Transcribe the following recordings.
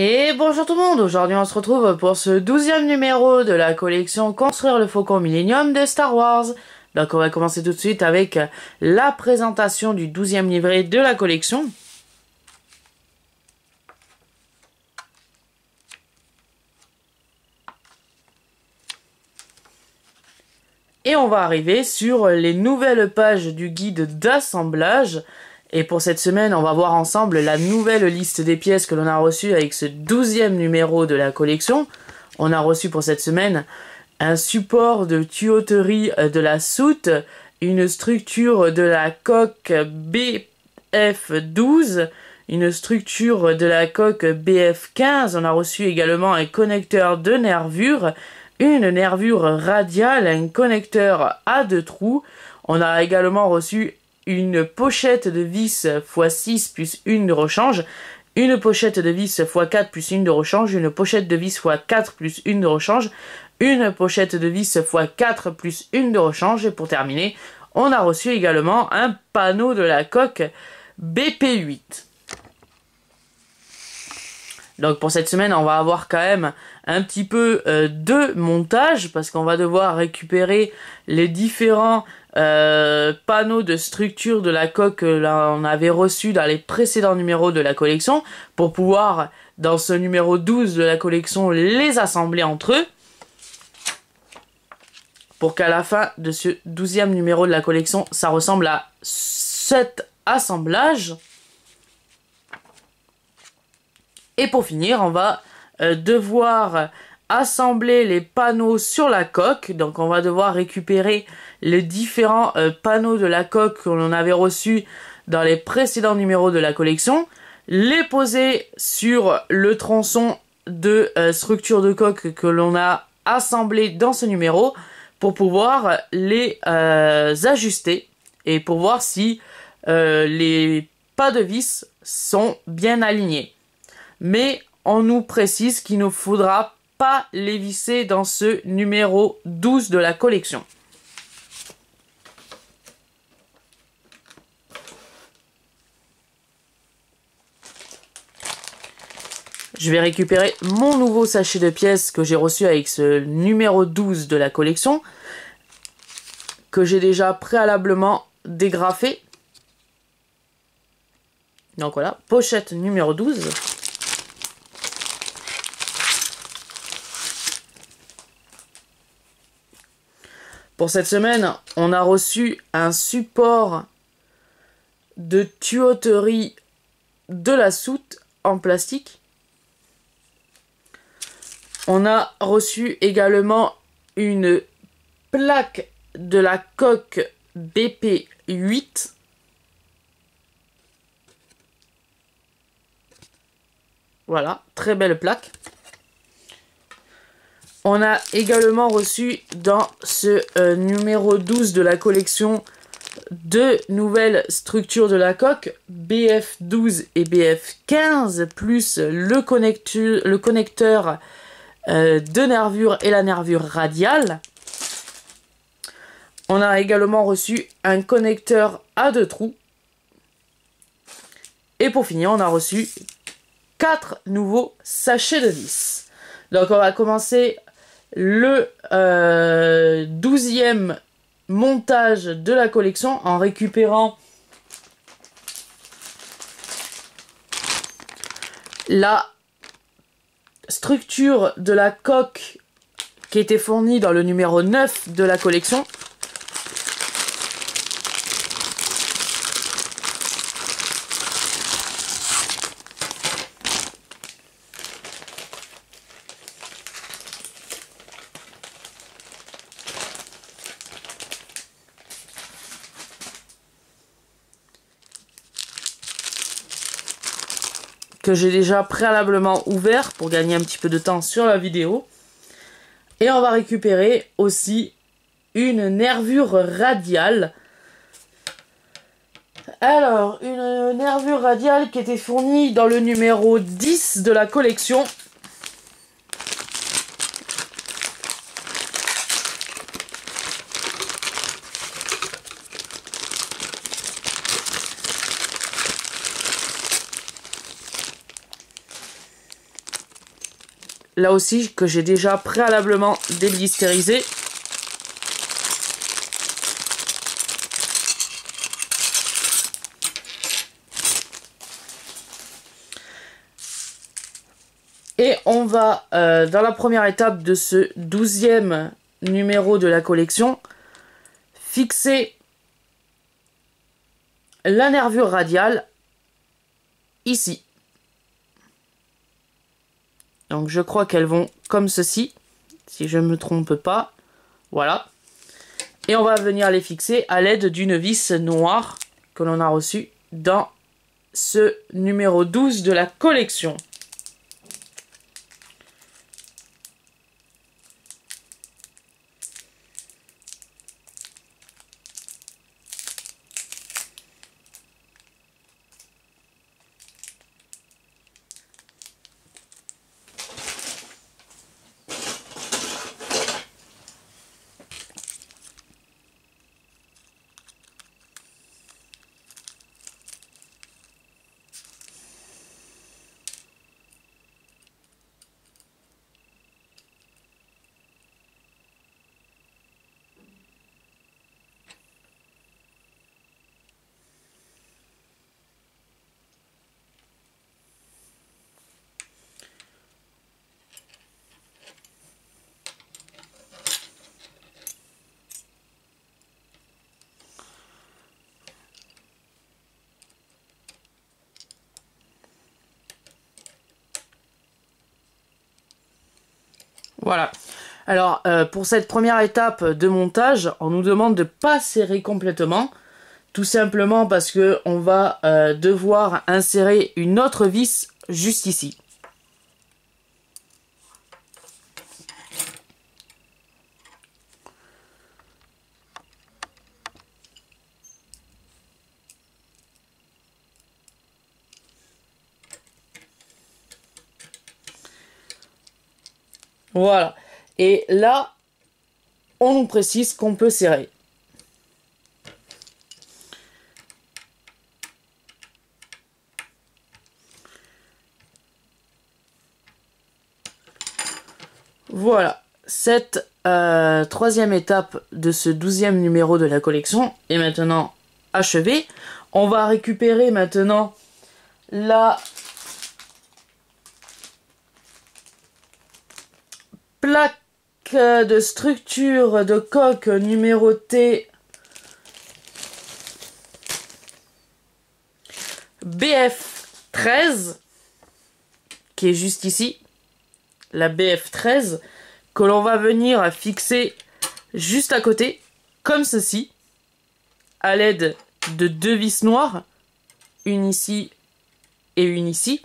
Et bonjour tout le monde, aujourd'hui on se retrouve pour ce 12e numéro de la collection Construire le Faucon Millenium de Star Wars. Donc on va commencer tout de suite avec la présentation du 12e livret de la collection. Et on va arriver sur les nouvelles pages du guide d'assemblage. Et pour cette semaine, on va voir ensemble la nouvelle liste des pièces que l'on a reçues avec ce 12e numéro de la collection. On a reçu pour cette semaine un support de tuyauterie de la soute, une structure de la coque BF12, une structure de la coque BF15. On a reçu également un connecteur de nervure, une nervure radiale, un connecteur à 2 trous. On a également reçu une pochette de vis x6 plus une de rechange, une pochette de vis x4 plus une de rechange, une pochette de vis x4 plus une de rechange, une pochette de vis x4 plus une de rechange, et pour terminer, on a reçu également un panneau de la coque BP8. Donc pour cette semaine, on va avoir quand même un petit peu de montage, parce qu'on va devoir récupérer les différents panneaux de structure de la coque que l'on avait reçu dans les précédents numéros de la collection, pour pouvoir, dans ce numéro 12 de la collection, les assembler entre eux, pour qu'à la fin de ce 12e numéro de la collection, ça ressemble à cet assemblage. Et pour finir, on va devoir assembler les panneaux sur la coque. Donc on va devoir récupérer les différents panneaux de la coque que l'on avait reçus dans les précédents numéros de la collection, les poser sur le tronçon de structure de coque que l'on a assemblé dans ce numéro, pour pouvoir les ajuster et pour voir si les pas de vis sont bien alignés. Mais on nous précise qu'il ne faudra pas les visser dans ce numéro 12 de la collection. Je vais récupérer mon nouveau sachet de pièces que j'ai reçu avec ce numéro 12 de la collection, que j'ai déjà préalablement dégrafé. Donc voilà, pochette numéro 12. Pour cette semaine, on a reçu un support de tuyauterie de la soute en plastique. On a reçu également une plaque de la coque BP8. Voilà, très belle plaque. On a également reçu dans ce numéro 12 de la collection 2 nouvelles structures de la coque, BF12 et BF15, plus le connecteur de nervure et la nervure radiale. On a également reçu un connecteur à 2 trous. Et pour finir, on a reçu 4 nouveaux sachets de vis. Donc on va commencer le 12e montage de la collection en récupérant la structure de la coque qui était fournie dans le numéro 9 de la collection. Que j'ai déjà préalablement ouvert pour gagner un petit peu de temps sur la vidéo. Et on va récupérer aussi une nervure radiale. Alors, une nervure radiale qui était fournie dans le numéro 10 de la collection. là aussi que j'ai déjà préalablement déblisterisé. Et on va, dans la première étape de ce 12e numéro de la collection, fixer la nervure radiale ici. Donc je crois qu'elles vont comme ceci, si je ne me trompe pas. Voilà. Et on va venir les fixer à l'aide d'une vis noire que l'on a reçue dans ce numéro 12 de la collection. Voilà. Alors, pour cette première étape de montage, on nous demande de ne pas serrer complètement. Tout simplement parce que on va devoir insérer une autre vis juste ici. Voilà. Et là, on nous précise qu'on peut serrer. Voilà. Cette troisième étape de ce 12e numéro de la collection est maintenant achevée. On va récupérer maintenant la plaque de structure de coque numérotée BF13 qui est juste ici, la BF13 que l'on va venir fixer juste à côté comme ceci à l'aide de deux vis noires, une ici et une ici.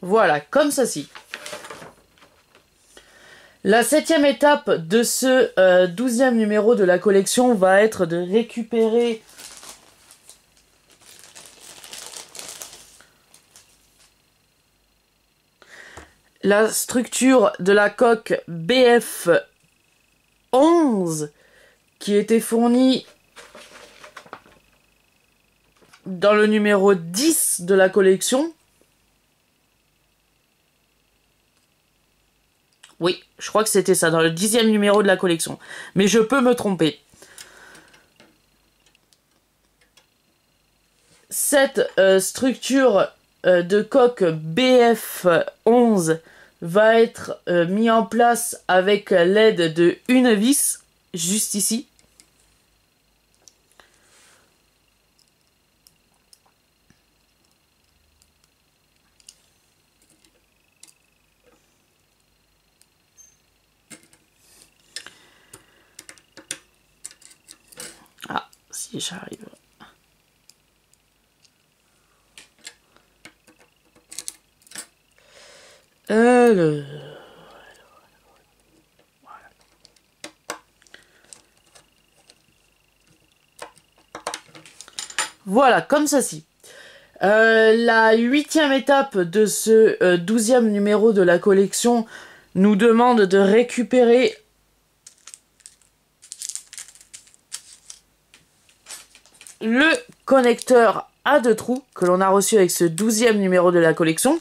Voilà, comme ceci. La 7e étape de ce 12e numéro de la collection va être de récupérer la structure de la coque BF11 qui était fournie dans le numéro 10 de la collection. Oui, je crois que c'était ça, dans le 10e numéro de la collection. Mais je peux me tromper. Cette structure de coque BF11 va être mis en place avec l'aide de une vis, juste ici. Ah, si j'arrive. Voilà, comme ceci. La 8e étape de ce 12e numéro de la collection nous demande de récupérer le connecteur à 2 trous que l'on a reçu avec ce 12e numéro de la collection.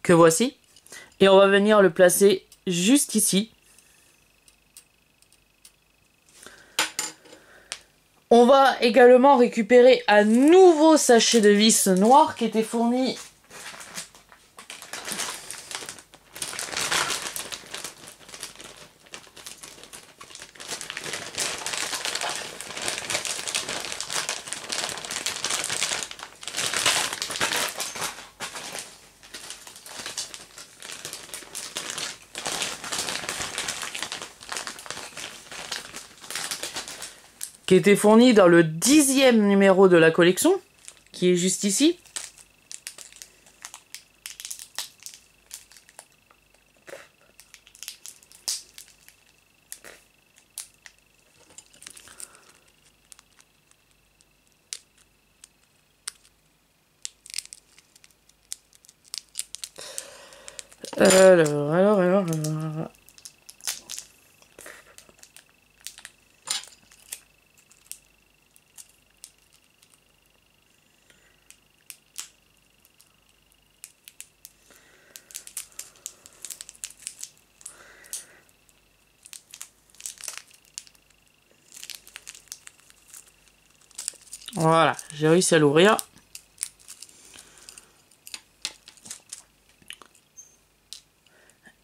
Que voici. Et on va venir le placer juste ici. On va également récupérer un nouveau sachet de vis noir qui était fourni dans le 10e numéro de la collection, qui est juste ici. Alors. Voilà, j'ai réussi à l'ouvrir.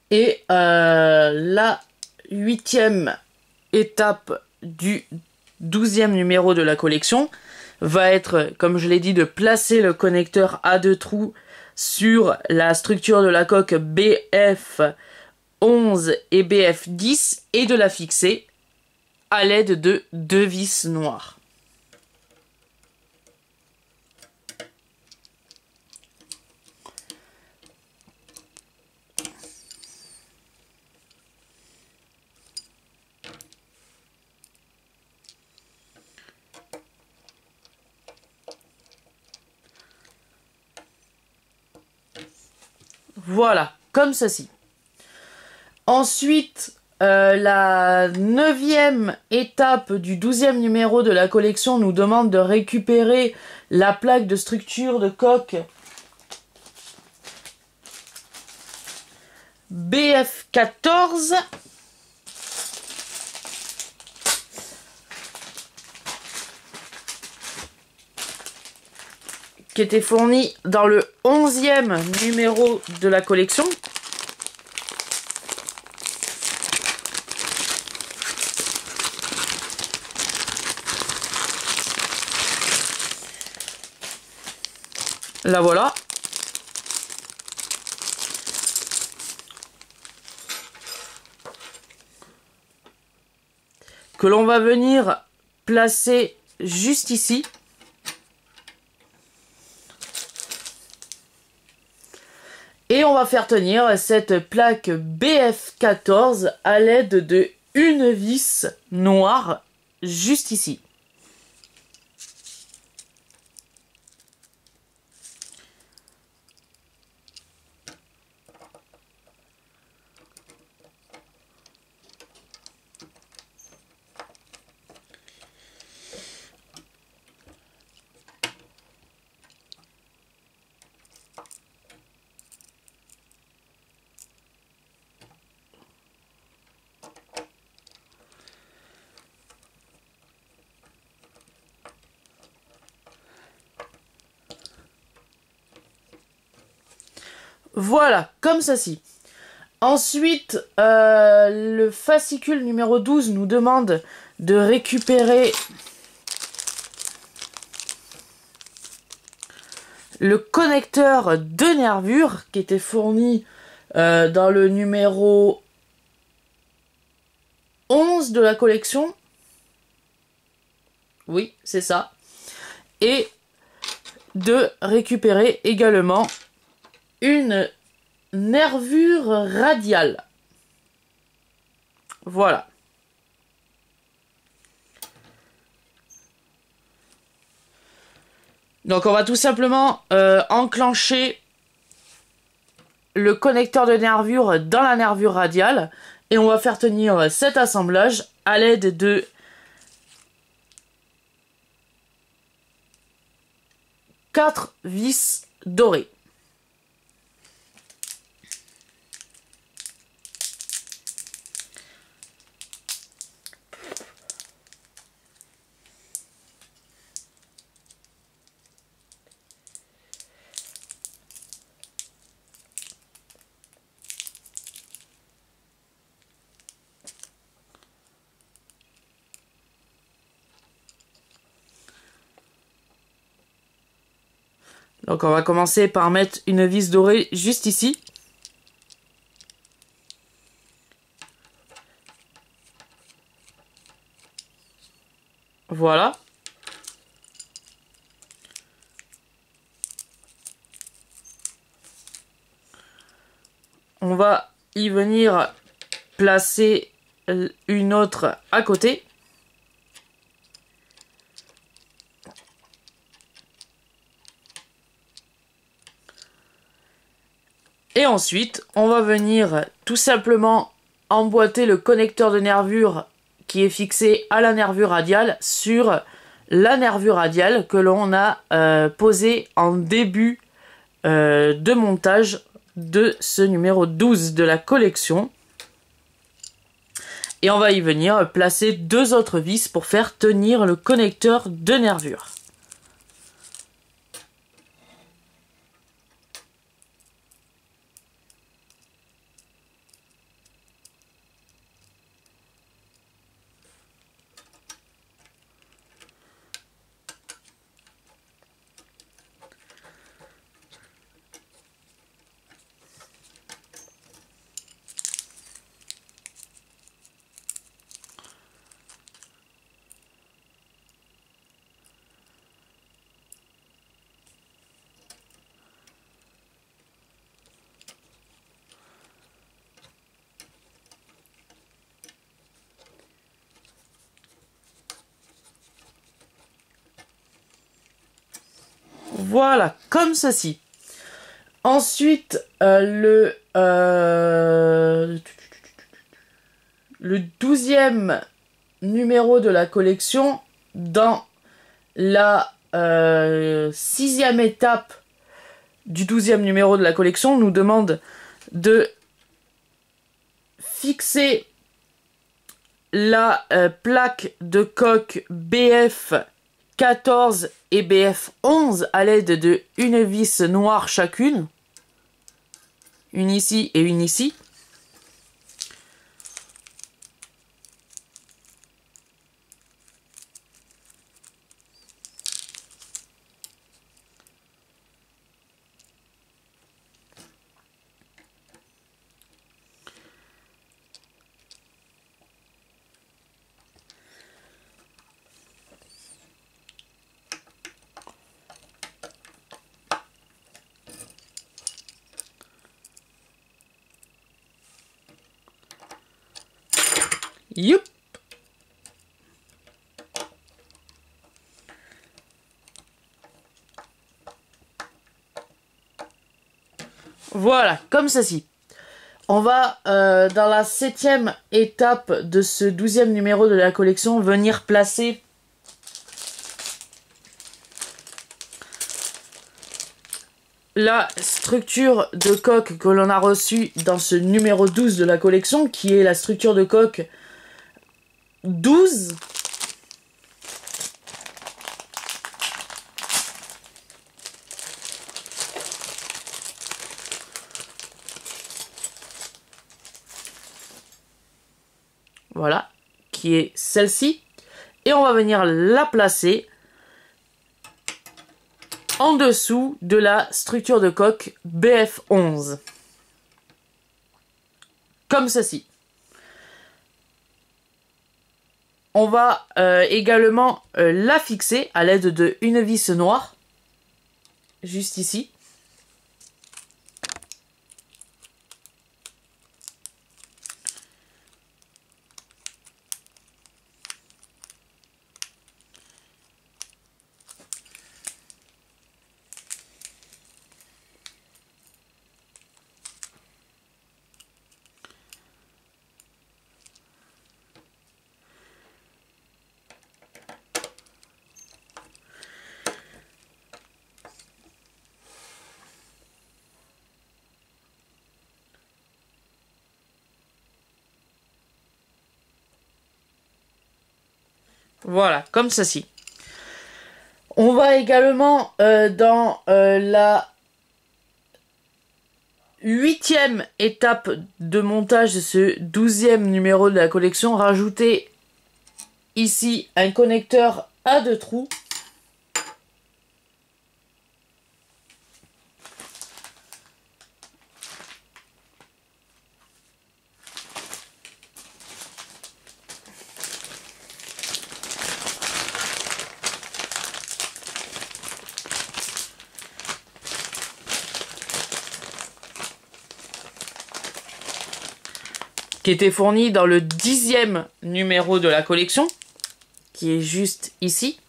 Et la 8e étape du 12e numéro de la collection va être, comme je l'ai dit, de placer le connecteur à 2 trous sur la structure de la coque BF11 et BF10 et de la fixer à l'aide de 2 vis noires. Voilà, comme ceci. Ensuite, la 9e étape du 12e numéro de la collection nous demande de récupérer la plaque de structure de coque BF14 qui était fournie dans le 11e numéro de la collection. La voilà. que l'on va venir placer juste ici. Et on va faire tenir cette plaque BF14 à l'aide de une vis noire juste ici. Voilà, comme ceci. Ensuite, le fascicule numéro 12 nous demande de récupérer le connecteur de nervure qui était fourni dans le numéro 11 de la collection. Oui, c'est ça. Et de récupérer également une nervure radiale. Voilà. Donc on va tout simplement enclencher le connecteur de nervure dans la nervure radiale et on va faire tenir cet assemblage à l'aide de 4 vis dorées. Donc on va commencer par mettre une vis dorée juste ici. Voilà. On va y venir placer une autre à côté. Et ensuite, on va venir tout simplement emboîter le connecteur de nervure qui est fixé à la nervure radiale sur la nervure radiale que l'on a posée en début de montage de ce numéro 12 de la collection. Et on va y venir placer 2 autres vis pour faire tenir le connecteur de nervure. Voilà, comme ceci. Ensuite, le 12e numéro de la collection, dans la 6e étape du 12e numéro de la collection, nous demande de fixer la plaque de coque BF14 et BF11 à l'aide de une vis noire chacune. Une ici et une ici. Youp. Voilà, comme ceci. On va, dans la 7e étape de ce 12e numéro de la collection, venir placer la structure de coque que l'on a reçue dans ce numéro 12 de la collection, qui est la structure de coque 12. Voilà, qui est celle-ci. Et on va venir la placer en dessous de la structure de coque BF11. Comme ceci. On va également la fixer à l'aide d'une vis noire. Juste ici. Voilà, comme ceci. On va également dans la 8e étape de montage de ce 12e numéro de la collection, rajouter ici un connecteur à 2 trous. Qui était fourni dans le 10e numéro de la collection, qui est juste ici.